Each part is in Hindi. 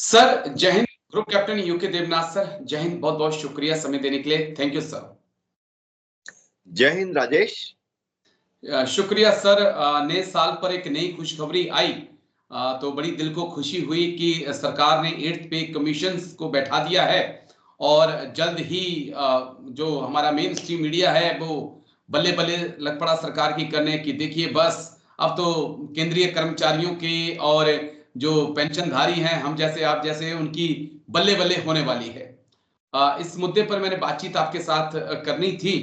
सर जय Hind. Group captain U K Devnath sir, जय हिंद। बहुत बहुत शुक्रिया समय देने के लिए। Thank you sir. जय हिंद राजेश। शुक्रिया सर। नए साल पर एक नई खुशखबरी आई तो बड़ी दिल को खुशी हुई कि सरकार ने 8th पे कमीशन को बैठा दिया है और जल्द ही जो हमारा मेन स्ट्रीम मीडिया है वो बल्ले बल्ले लग पड़ा सरकार की करने की। देखिए बस अब तो केंद्रीय कर्मचारियों के और जो पेंशनधारी हैं, हम जैसे आप जैसे, उनकी बल्ले बल्ले होने वाली है। इस मुद्दे पर मैंने बातचीत आपके साथ करनी थी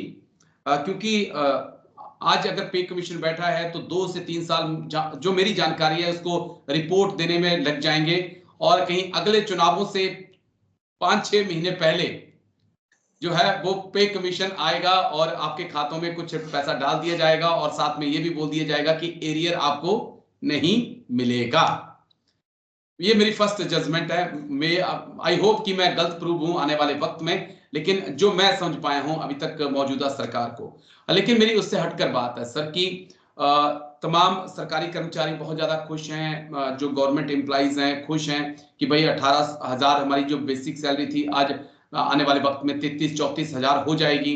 क्योंकि आज अगर पे कमीशन बैठा है तो 2 से 3 साल जो मेरी जानकारी है उसको रिपोर्ट देने में लग जाएंगे और कहीं अगले चुनावों से 5-6 महीने पहले जो है वो पे कमीशन आएगा और आपके खातों में कुछ पैसा डाल दिया जाएगा और साथ में ये भी बोल दिया जाएगा कि एरियर आपको नहीं मिलेगा। ये मेरी फर्स्ट जजमेंट है। मैं आई होप कि मैं गलत प्रूव हूं आने वाले वक्त में, लेकिन जो मैं समझ पाया हूं अभी तक मौजूदा सरकार को। लेकिन मेरी उससे हटकर बात है सर कि तमाम सरकारी कर्मचारी बहुत ज्यादा खुश हैं, जो गवर्नमेंट एम्प्लॉइज हैं खुश हैं कि भाई 18,000 हमारी जो बेसिक सैलरी थी आज आने वाले वक्त में 33-34 हजार हो जाएगी।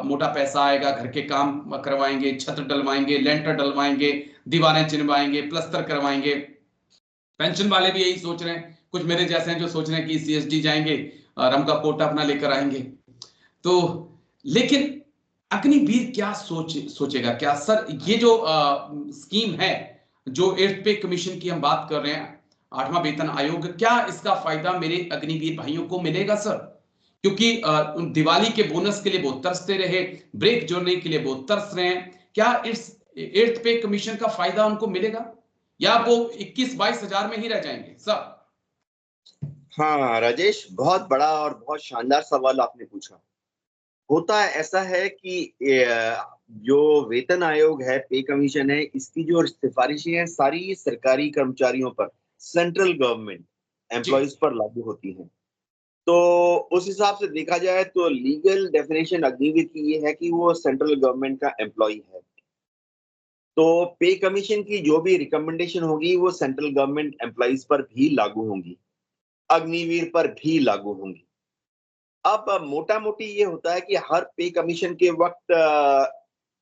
मोटा पैसा आएगा, घर के काम करवाएंगे, छत डलवाएंगे, लेंटर डलवाएंगे, दीवारें चिनवाएंगे, प्लस्तर करवाएंगे। पेंशन वाले भी यही सोच रहे हैं। कुछ मेरे जैसे हैं जो सोच रहे हैं कि सीएसडी जाएंगे, रम का कोटा अपना लेकर आएंगे। तो लेकिन अग्निवीर क्या सोचेगा क्या सर? ये जो स्कीम है, जो 8th पे कमीशन की हम बात कर रहे हैं, 8वां वेतन आयोग, क्या इसका फायदा मेरे अग्निवीर भाइयों को मिलेगा सर? क्योंकि दिवाली के बोनस के लिए वो तरसते रहे, ब्रेक जोड़ने के लिए वो तरस रहे हैं। क्या इस 8th पे कमीशन का फायदा उनको मिलेगा या वो 21-22 हजार में ही रह जाएंगे सर? हाँ राजेश, बहुत बड़ा और बहुत शानदार सवाल आपने पूछा। होता ऐसा है कि जो वेतन आयोग है, पे कमीशन है, इसकी जो सिफारिशें हैं सारी सरकारी कर्मचारियों पर, सेंट्रल गवर्नमेंट एम्प्लॉइज पर लागू होती हैं। तो उस हिसाब से देखा जाए तो लीगल डेफिनेशन अग्निवीर की ये है कि वो सेंट्रल गवर्नमेंट का एम्प्लॉय है। तो पे कमीशन की जो भी रिकमेंडेशन होगी वो सेंट्रल गवर्नमेंट एम्प्लॉइज पर भी लागू होंगी, अग्निवीर पर भी लागू होंगी। अब मोटा मोटी ये होता है कि हर पे कमीशन के वक्त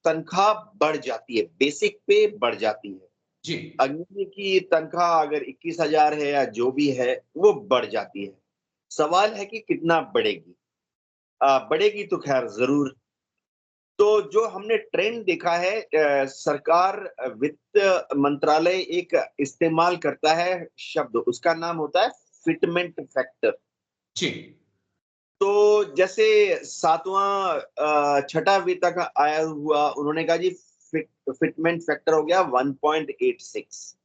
तनख्वाह बढ़ जाती है, बेसिक पे बढ़ जाती है जी। अग्निवीर की तनख्वाह अगर 21,000 है या जो भी है वो बढ़ जाती है। सवाल है कि कितना बढ़ेगी। बढ़ेगी तो खैर जरूर। तो जो हमने ट्रेंड देखा है, सरकार वित्त मंत्रालय एक इस्तेमाल करता है शब्द, उसका नाम होता है फिटमेंट फैक्टर। जी। तो जैसे 7वां छठा वेतन आया हुआ, उन्होंने कहा जी फिटमेंट फैक्टर हो गया 1.86।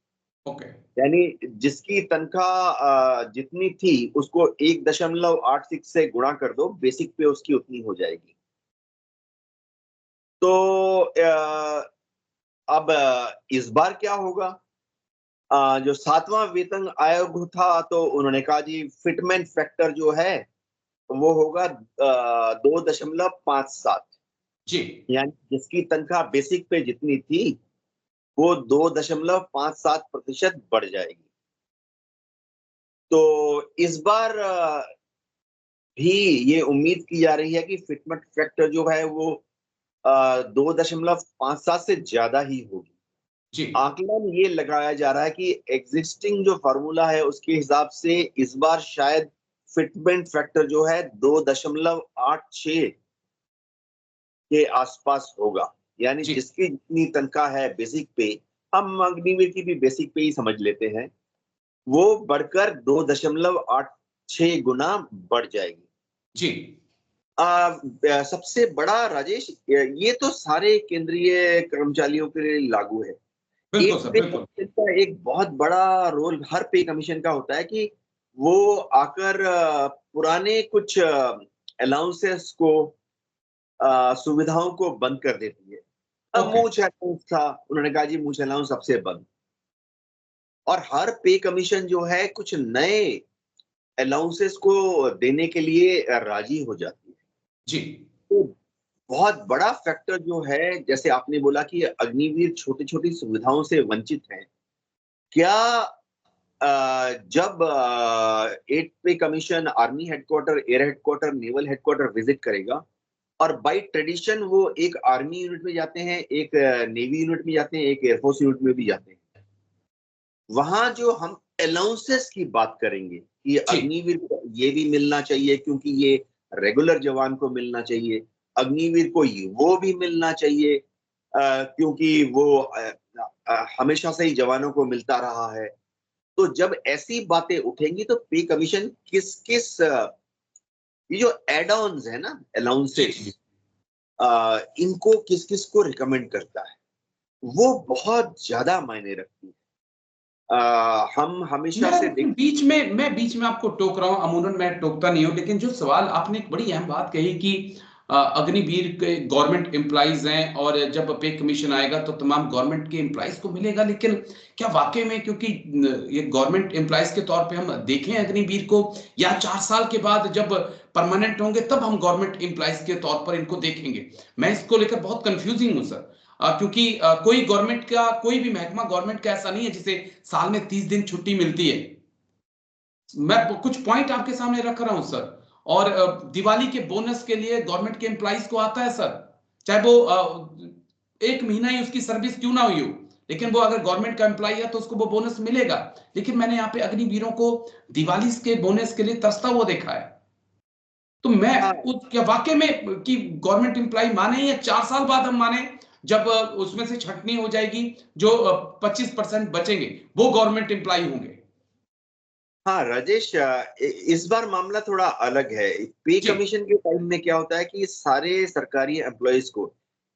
ओके। यानी जिसकी तनख्वाह जितनी थी उसको 1.86 से गुणा कर दो, बेसिक पे उसकी उतनी हो जाएगी। तो अब इस बार क्या होगा? जो 7वां वेतन आयोग था तो उन्होंने कहा जी फिटमेंट फैक्टर जो है वो होगा 2.57। जी। यानी जिसकी तनख्वाह बेसिक पे जितनी थी वो 2.57% बढ़ जाएगी। तो इस बार भी ये उम्मीद की जा रही है कि फिटमेंट फैक्टर जो है वो 2.57 से ज्यादा ही होगी। जी। आकलन ये लगाया जा रहा है कि एग्जिस्टिंग जो फार्मूला है उसके हिसाब से इस बार शायद फिटमेंट फैक्टर जो है 2.86 के आसपास होगा। यानी जी। जिसकी जितनी तनख्वाह है बेसिक पे, हम अग्निवीर की भी बेसिक पे ही समझ लेते हैं, वो बढ़कर 2.86 गुना बढ़ जाएगी। जी। सबसे बड़ा राजेश, ये तो सारे केंद्रीय कर्मचारियों के लिए लागू है। बिल्कुल एक सर, पे बिल्कुल। कमीशन का एक बहुत बड़ा रोल हर पे कमीशन का होता है कि वो आकर पुराने कुछ अलाउंसेस को, सुविधाओं को बंद कर देती है। अब ओके। मूच अलाउंस था, उन्होंने कहा जी मूच अलाउंस सबसे बंद। और हर पे कमीशन जो है कुछ नए अलाउंसेस को देने के लिए राजी हो जाती है। जी। तो बहुत बड़ा फैक्टर जो है, जैसे आपने बोला कि अग्निवीर छोटी छोटी सुविधाओं से वंचित है, क्या जब 8th पे commission army headquarter, air headquarter, naval headquarter visit करेगा और बाय ट्रेडिशन वो एक आर्मी यूनिट में जाते हैं, एक नेवी यूनिट में जाते हैं, एक एयरफोर्स यूनिट में भी जाते हैं। वहां जो हम अलाउंसेस की बात करेंगे कि जी अग्निवीर को ये भी मिलना चाहिए क्योंकि ये रेगुलर जवान को मिलना चाहिए, अग्निवीर को वो भी मिलना चाहिए क्योंकि वो हमेशा से ही जवानों को मिलता रहा है। तो जब ऐसी बातें उठेंगी तो पे कमीशन किस किस ये जो एड ऑन्स है ना, जी अलाउंसेस, जी इनको किस किस को रिकमेंड करता है, वो बहुत ज्यादा मायने रखती है। हम हमेशा से मैं बीच में आपको टोक रहा हूँ, अमूमन मैं टोकता नहीं हूँ, लेकिन जो सवाल आपने एक बड़ी अहम बात कही कि अग्निवीर के गवर्नमेंट एम्प्लॉइज हैं और जब पे कमीशन आएगा तो तमाम गवर्नमेंट के एम्प्लॉइज को मिलेगा, लेकिन क्या वाकई में, क्योंकि ये गवर्नमेंट एम्प्लॉइज के तौर पे हम देखें अग्निवीर को, या 4 साल के बाद जब परमानेंट होंगे तब हम गवर्नमेंट एम्प्लॉइज के तौर पर इनको देखेंगे? मैं इसको लेकर बहुत कंफ्यूजिंग हूँ सर, क्योंकि कोई गवर्नमेंट का, कोई भी महकमा गवर्नमेंट का ऐसा नहीं है जिसे साल में 30 दिन छुट्टी मिलती है। मैं कुछ पॉइंट आपके सामने रख रहा हूं सर। और दिवाली के बोनस के लिए गवर्नमेंट के एम्प्लॉइज को आता है सर, चाहे वो 1 महीना ही उसकी सर्विस क्यों ना हुई हो, लेकिन वो अगर गवर्नमेंट का एम्प्लॉय है तो उसको वो बोनस मिलेगा। लेकिन मैंने यहाँ पे अग्निवीरों को दिवाली के बोनस के लिए तरसता हुआ देखा है। तो मैं हाँ क्या वाकई में कि गवर्नमेंट एम्प्लॉय माने, या 4 साल बाद हम माने जब उसमें से छंटनी हो जाएगी, जो 25% बचेंगे वो गवर्नमेंट एम्प्लॉय होंगे? हाँ राजेश, इस बार मामला थोड़ा अलग है। पे जी कमीशन के टाइम में क्या होता है कि सारे सरकारी एम्प्लॉयज को,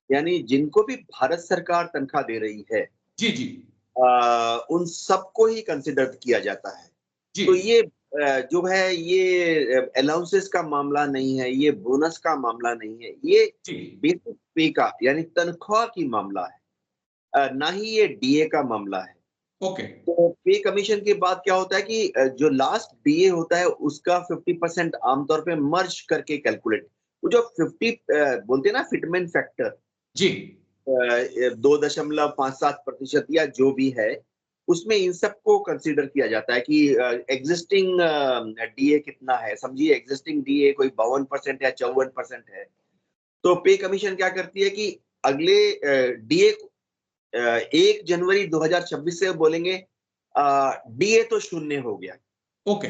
यानी जिनको भी भारत सरकार तनख्वाह दे रही है, जी जी उन सबको ही कंसिडर किया जाता है। जी तो ये जो है ये अलाउंसेस का मामला नहीं है, ये बोनस का मामला नहीं है, ये जी बेसिक पे का यानी तनख्वाह की मामला है, ना ही ये डीए का मामला है। ओके तो पे कमीशन के बाद क्या होता है कि जो लास्ट डीए होता है उसका 50% आमतौर पे मर्ज करके कैलकुलेट, वो जो 50 बोलते हैं ना फिटमेंट फैक्टर, जी 2.57% या जो भी है, उसमें इन सबको कंसीडर किया जाता है कि एग्जिस्टिंग डीए कितना है। समझिए एग्जिस्टिंग डीए कोई 52% या 54% है, तो पे कमीशन क्या करती है कि अगले डीए 1 जनवरी 2026 से बोलेंगे डीए तो शून्य हो गया, ओके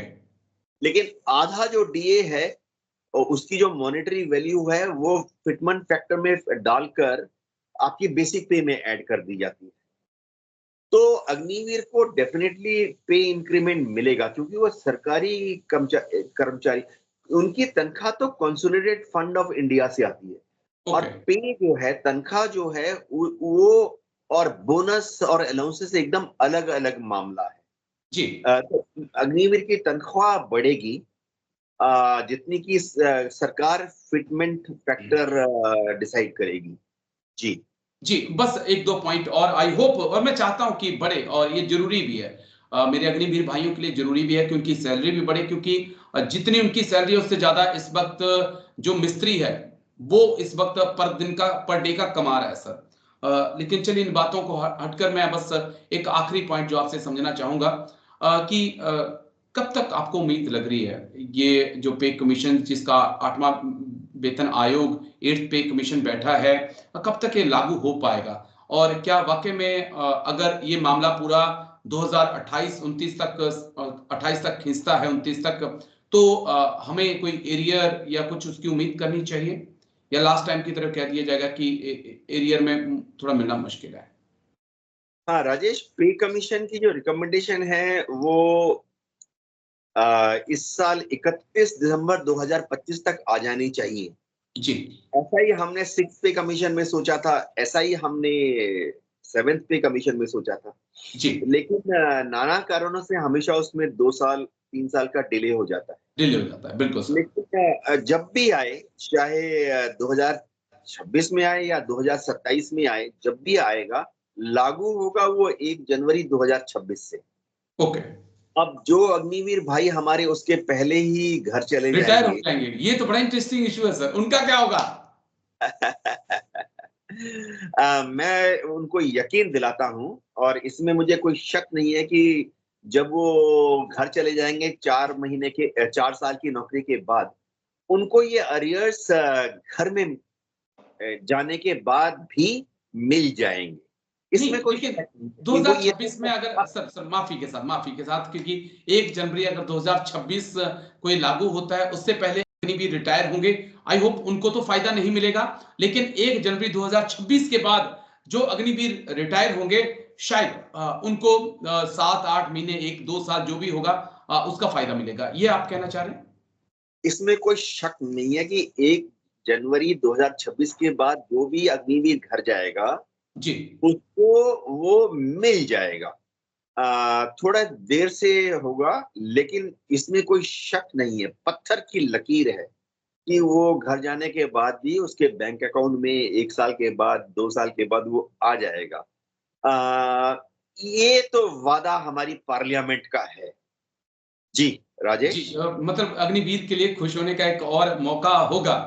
लेकिन आधा जो डीए है और उसकी जो मॉनेटरी वैल्यू है वो फिटमेंट फैक्टर में डालकर आपकी बेसिक पे में ऐड कर दी जाती है। तो अग्निवीर को डेफिनेटली पे इंक्रीमेंट मिलेगा क्योंकि वो सरकारी कर्मचारी, उनकी तनख्वाह तो कंसोलिडेटेड फंड ऑफ इंडिया से आती है। और ओके पे जो है, तनख्वाह जो है वो और बोनस और अलाउंसेस एकदम अलग अलग मामला है। जी तो अग्निवीर की तनख्वाह बढ़ेगी जितनी की सरकार फिटमेंट फैक्टर डिसाइड करेगी। जी जी, बस 1-2 पॉइंट और आई होप, और मैं चाहता हूँ कि बढ़े, और ये ज़रूरी भी है। मेरे अग्निवीर भाइयों के लिए ज़रूरी भी है कि उनकी सैलरी भी बढ़े, क्योंकि जितनी उनकी सैलरी है उससे ज़्यादा इस वक़्त जो मिस्त्री है, वो इस वक़्त पर डे का कमा रहा है सर। लेकिन चलिए इन बातों को हटकर मैं बस एक आखिरी पॉइंट जो आपसे समझना चाहूँगा, कि कब तक आपको उम्मीद लग रही है, ये जो पे कमीशन जिसका 8वां वेतन आयोग 8th पे कमीशन बैठा है, कब तक ये लागू हो पाएगा? और क्या वाक़ई में अगर ये मामला पूरा 2028-29 तक 28 तक खींचता है, 29 तक, तो हमें कोई एरियर या कुछ उसकी उम्मीद करनी चाहिए? या लास्ट टाइम की तरह कह दिया जाएगा कि एरियर में थोड़ा मिलना मुश्किल है? हाँ राजेश, पे कमीशन की जो रिकमेंडेशन है वो इस साल 31 दिसंबर 2025 तक आ जानी चाहिए। जी, ऐसा ही हमने 6th पे कमीशन में सोचा था, ऐसा ही हमने 7th पे कमीशन में सोचा था, जी, लेकिन नाना कारणों से हमेशा उसमें 2 साल 3 साल का डिले हो जाता है। डिले हो जाता है। बिल्कुल सर। लेकिन जब भी आए, चाहे 2026 में आए या 2027 में आए, जब भी आएगा लागू होगा वो 1 जनवरी 2026 से। ओके, अब जो अग्निवीर भाई हमारे उसके पहले ही घर चले रिटायर हो जाएंगे। जाएँगे। ये तो बड़ा इंटरेस्टिंग इश्यू है सर। उनका क्या होगा? मैं उनको यकीन दिलाता हूं और इसमें मुझे कोई शक नहीं है कि जब वो घर चले जाएंगे 4 साल की नौकरी के बाद, उनको ये अरियर्स घर में जाने के बाद भी मिल जाएंगे। नहीं, इसमें कोई लेकिन शक नहीं है कि वो ये 2026 में अगर सर माफी के साथ क्योंकि 1 जनवरी अगर 2026 कोई लागू होता है उससे पहले अग्निवीर रिटायर होंगे, आई होप उनको तो फायदा नहीं मिलेगा, लेकिन 1 जनवरी 2026 के बाद जो अग्निवीर रिटायर होंगे शायद उनको 7-8 महीने 1-2 साल जो भी होगा उसका फायदा मिलेगा। ये आप कहना चाह रहे हैं? इसमें कोई शक नहीं है कि 1 जनवरी 2026 के बाद जो भी अग्निवीर घर जाएगा, जी। उसको वो मिल जाएगा। थोड़ा देर से होगा, लेकिन इसमें कोई शक नहीं है, पत्थर की लकीर है कि वो घर जाने के बाद भी उसके बैंक अकाउंट में 1 साल के बाद, 2 साल के बाद वो आ जाएगा। ये तो वादा हमारी पार्लियामेंट का है। जी, जी, राजेश? मतलब अग्निवीर के लिए खुश होने का एक और मौका होगा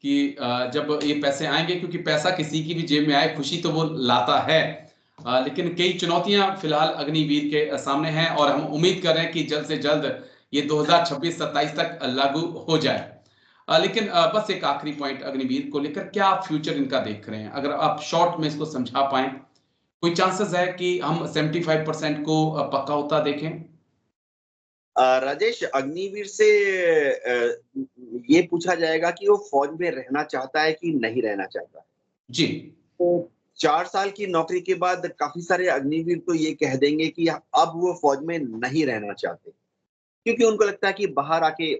कि जब ये पैसे आएँगे, क्योंकि पैसा किसी की भी जेब में आए, खुशी तो वो लाता है। लेकिन कई चुनौतियाँ फिलहाल अग्निवीर के सामने हैं और हम उम्मीद कर रहे हैं कि जल्द से जल्द ये 2026-27 तक लागू हो जाए। लेकिन बस एक आखिरी पॉइंट अग्निवीर को लेकर, क्या आप फ्यूचर इनका देख रहे हैं? अगर आप शॉर्ट में इसको समझा पाएँ, कोई चांसेस है कि हम 75% को पक्का होता देखें? राजेश, अग्निवीर से ये पूछा जाएगा कि वो फौज में रहना चाहता है कि नहीं रहना चाहता है। जी, तो 4 साल की नौकरी के बाद काफ़ी सारे अग्निवीर तो ये कह देंगे कि अब वो फ़ौज में नहीं रहना चाहते, क्योंकि उनको लगता है कि बाहर आके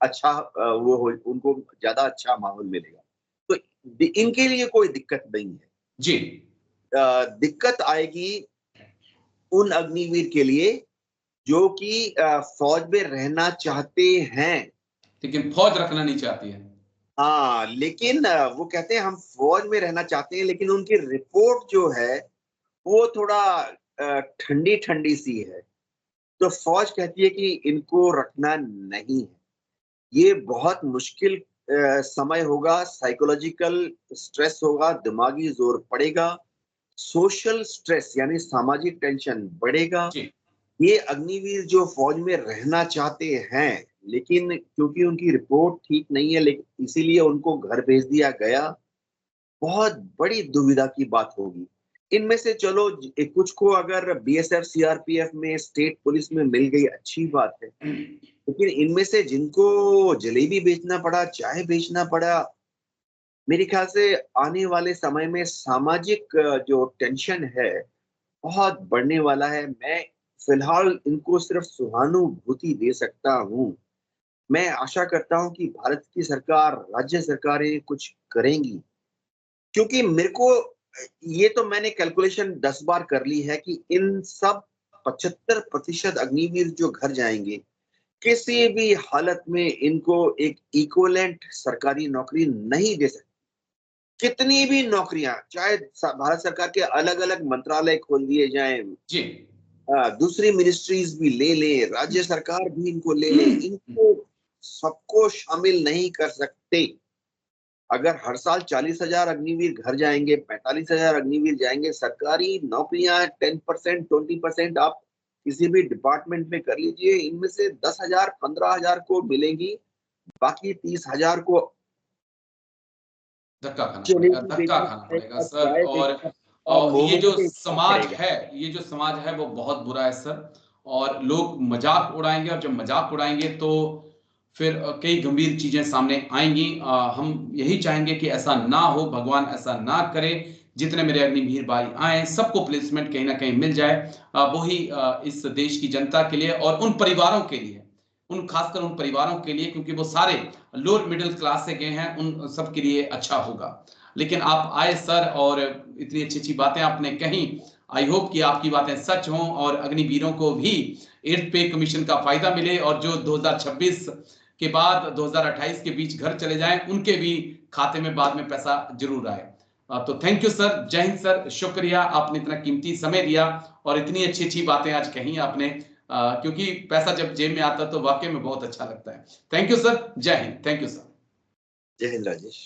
अच्छा वो हो उनको ज़्यादा अच्छा माहौल मिलेगा। तो इनके लिए कोई दिक्कत नहीं है। जी। दिक्कत आएगी उन अग्निवीर के लिए जो कि फ़ौज में रहना चाहते हैं। लेकिन फौज रखना नहीं चाहती है। हाँ, लेकिन वो कहते हैं हम फ़ौज में रहना चाहते हैं, लेकिन उनकी रिपोर्ट जो है वो थोड़ा ठंडी-ठंडी सी है। तो फ़ौज कहती है कि इनको रखना नहीं है। ये बहुत मुश्किल समय होगा, साइकोलॉजिकल स्ट्रेस होगा, दिमागी ज़ोर पड़ेगा, सोशल स्ट्रेस यानी सामाजिक टेंशन बढ़ेगा। जी, ये अग्निवीर जो फ़ौज में रहना चाहते हैं, लेकिन क्योंकि उनकी रिपोर्ट ठीक नहीं है, लेकिन इसीलिए उनको घर भेज दिया गया, बहुत बड़ी दुविधा की बात होगी। इनमें से चलो कुछ को अगर बीएसएफ, सीआरपीएफ में, स्टेट पुलिस में मिल गई अच्छी बात है। लेकिन इनमें से जिनको जलेबी बेचना पड़ा, चाय बेचना पड़ा, मेरे ख्याल से आने वाले समय में सामाजिक जो टेंशन है, बहुत बढ़ने वाला है। मैं फिलहाल इनको सिर्फ़ सहानुभूति दे सकता हूँ। मैं आशा करता हूँ कि भारत की सरकार, राज्य सरकारें कुछ करेंगी। क्योंकि मेरे को ये तो मैंने कैलकुलेशन 10 बार कर ली है कि इन सब 75% अग्निवीर जो घर जाएँगे, किसी भी हालत में इनको एक इक्विवेलेंट सरकारी नौकरी नहीं दे सकते। कितनी भी नौकरियाँ, चाहे भारत सरकार के अलग-अलग मंत्रालय खोल दिए जाएँ, जी। दूसरी मिनिस्ट्रीज़ भी ले लें, राज्य सरकार भी इनको ले लें, इनको सबको शामिल नहीं कर सकते। अगर हर साल 40,000 अग्निवीर घर जाएँगे, 45,000 अग्निवीर जाएँगे, सरकारी नौकरियाँ 10% 20% आप किसी भी डिपार्टमेंट में कर लीजिए, इनमें से 10,000 15,000 को मिलेंगी, बाकी 30,000 को जलेबी धक्का बेचना खाना पड़ेगा पड़ेगा, सर। चाय और बेचना और ये मोमो जो बेचना समाज पड़ेगा। है, वो बहुत बुरा है सर, और लोग मज़ाक उड़ाएँगे, और जब मज़ाक उड़ाएँगे तो फिर कई गंभीर चीज़ें सामने आएँगी। हम यही चाहेंगे कि ऐसा ना हो, भगवान ऐसा ना करे। जितने मेरे अग्निवीर भाई आएँ, सबको प्लेसमेंट कहीं न कहीं मिल जाए। वो ही इस देश की जनता के लिए और उन परिवारों के लिए, उन खासकर उन परिवारों के लिए, क्योंकि वो सारे लोअर मिडल क्लास से गए हैं, उन सब के लिए अच्छा होगा। लेकिन आप आए सर और इतनी अच्छी-अच्छी बातें आपने कही। आई होप कि आपकी बातें सच हों और अग्निवीरों को भी 8th पे कमीशन का फ़ायदा मिले, और जो 2026 के बाद 2028 के बीच घर चले जाएँ, उनके भी खाते में बाद में पैसा ज़रूर आए। तो थैंक यू सर, जय हिंद सर, शुक्रिया आपने इतना कीमती समय दिया और इतनी अच्छी-अच्छी बातें आज कही आपने। क्योंकि पैसा जब जेब में आता है तो वाक़ई में बहुत अच्छा लगता है। थैंक यू सर, जय हिंद। Thank you sir. जय हिंद राजेश।